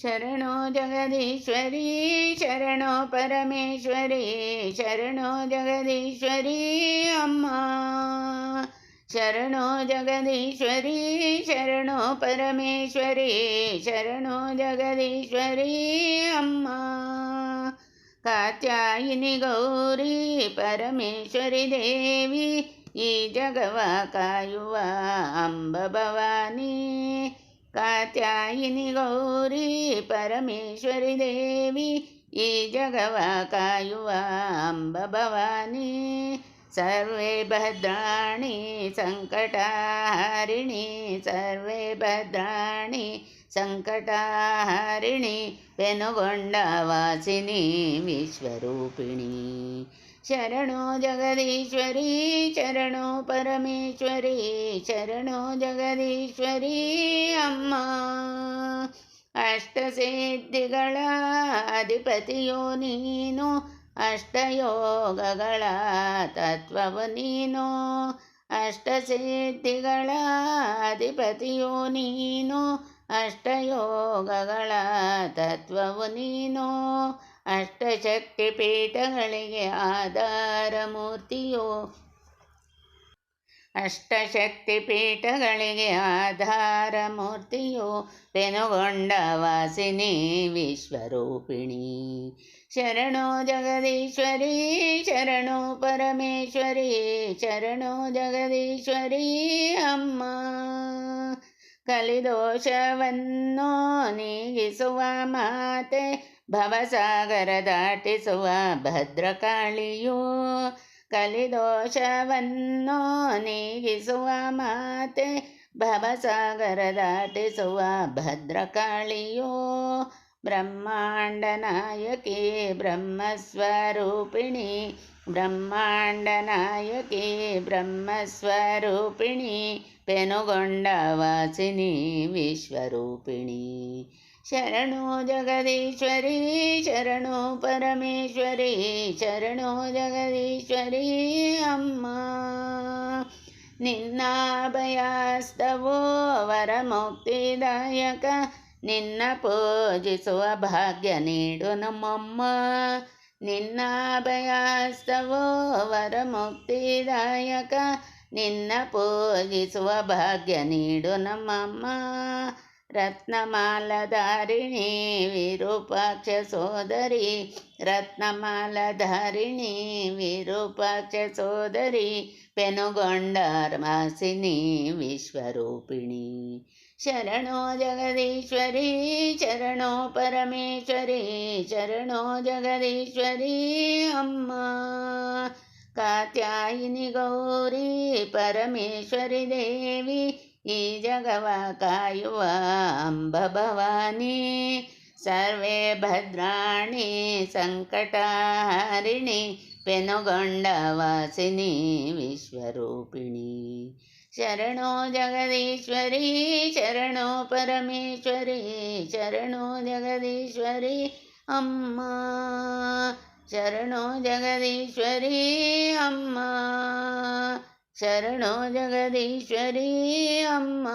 ಶರಣೋ ಜಗದೀಶ್ವರಿ ಶರಣೋ ಪರಮೇಶ್ವರಿ ಶರಣೋ ಜಗದೀಶ್ವರಿ ಅಮ್ಮ. ಶರಣೋ ಜಗದೀಶ್ವರಿ ಶರಣೋ ಪರಮೇಶ್ವರಿ ಶರಣೋ ಜಗದೀಶ್ವರಿ ಅಮ್ಮ. ಕಾತ್ಯಾಯಿನಿ ಗೌರಿ ಪರಮೇಶ್ವರಿ ದೇವಿ ಈ ಜಗವ ಕಾಯುವ ಅಂಬ ಭವಾನಿ. ಕಾತ್ಯಾಯಿನಿ ಗೌರಿ ಪರಮೇಶ್ವರಿ ದೇವಿ ಈ ಜಗವ ಕಾಯುವ ಅಂಬ ಭವಾನಿ. ಸರ್ವೇ ಭದ್ರಾಣಿ ಸಂಕಟಹಾರಿಣಿ ಸರ್ವೇ ಭದ್ರಾಣಿ ಸಂಕಟಹಾರಿಣಿ ಪೆನುಗೊಂಡ ವಾಸಿನಿ ವಿಶ್ವರೂಪಿಣಿ. ಶರಣೋ ಜಗದೀಶ್ವರಿ ಶರಣೋ ಪರಮೇಶ್ವರಿ ಶರಣೋ ಜಗದೀಶ್ವರಿ ಅಮ್ಮ. ಅಷ್ಟಸಿದ್ಧಿಗಳ ಅಧಿಪತಿಯೋ ನೀನು ಅಷ್ಟಯೋಗಗಳ ತತ್ವವು ನೀನು. ಅಷ್ಟಸಿದ್ಧಿಗಳ ಅಧಿಪತಿಯೋ ನೀನು ಅಷ್ಟಯೋಗಗಳ ತತ್ವವು ನೀನು. ಅಷ್ಟಶಕ್ತಿ ಪೀಠಗಳಿಗೆ ಆಧಾರ ಮೂರ್ತಿಯೋ ಅಷ್ಟಶಕ್ತಿ ಪೀಠಗಳಿಗೆ ಆಧಾರ ಮೂರ್ತಿಯೋ ಪೆನುಗೊಂಡ ವಾಸಿನಿ ವಿಶ್ವರೂಪಿಣಿ. ಶರಣೋ ಜಗದೀಶ್ವರಿ ಶರಣೋ ಪರಮೇಶ್ವರಿ ಶರಣೋ ಜಗದೀಶ್ವರಿ ಅಮ್ಮ. ಕಲಿದೋಷವನ್ನು ನೀಗಿಸುವ ಮಾತೆ ಭವಸಾಗರ ದಾಟಿಸುವ ಭದ್ರಕಾಳಿಯು. ಕಲಿದೋಷವನ್ನು ನೀಗಿಸುವ ಮಾತೆ ಭವಸಾಗರ ದಾಟಿಸುವ ಭದ್ರಕಾಳಿಯೋ. ಬ್ರಹ್ಮಾಂಡ ನಾಯಕಿ ಬ್ರಹ್ಮಸ್ವರೂಪಿಣಿ ಬ್ರಹ್ಮಾಂಡ ನಾಯಕಿ ಬ್ರಹ್ಮಸ್ವರೂಪಿಣಿ ಪೆನುಗೊಂಡ ವಾಸಿನಿ ವಿಶ್ವರೂಪಿಣಿ. ಶರಣೋ ಜಗದೀಶ್ವರಿ ಶರಣೋ ಪರಮೇಶ್ವರಿ ಶರಣೋ ಜಗದೀಶ್ವರಿ ಅಮ್ಮ. ನಿನ್ನ ಅಭಯಹಸ್ತವೋ ವರಮುಕ್ತಿದಾಯಕ ನಿನ್ನ ಪೂಜಿಸುವ ಭಾಗ್ಯ ನೀಡು ನಮ್ಮಮ್ಮ. ನಿನ್ನ ಅಭಯಹಸ್ತವೋ ವರಮುಕ್ತಿದಾಯಕ ನಿನ್ನ ಪೂಜಿಸುವ ಭಾಗ್ಯ ನೀಡು ನಮ್ಮಮ್ಮ. ರತ್ನಮಾಲಧಾರಿಣಿ ವಿರೂಪಾಕ್ಷ ಸೋದರಿ ರತ್ನಮಾಲಧಾರಿಣಿ ವಿರೂಪಾಕ್ಷ ಸೋದರಿ ಪೆನುಗೊಂಡ ವಾಸಿನಿ ವಿಶ್ವರೂಪಿಣಿ. ಶರಣೋ ಜಗದೀಶ್ವರಿ ಶರಣೋ ಪರಮೇಶ್ವರಿ ಶರಣೋ ಜಗದೀಶ್ವರಿ ಅಮ್ಮ. ಕಾತ್ಯಾಯಿನಿ ಗೌರಿ ಪರಮೇಶ್ವರಿ ದೇವಿ ಈ ಜಗವ ಕಾಯುವ ಅಂಬ ಭವಾನಿ. ಸರ್ವೇ ಭದ್ರಾಣಿ ಸಂಕಟಹಾರಿಣಿ ಪೆನುಗೊಂಡ ವಾಸಿನಿ ವಿಶ್ವರೂಪಿಣಿ. ಶರಣೋ ಜಗದೀಶ್ವರಿ ಶರಣೋ ಪರಮೇಶ್ವರಿ ಶರಣೋ ಜಗದೀಶ್ವರಿ ಅಮ್ಮ. ಶರಣೋ ಜಗದೀಶ್ವರಿ ಅಮ್ಮ ಶರಣೋ ಜಗದೀಶ್ವರಿ ಅಮ್ಮ.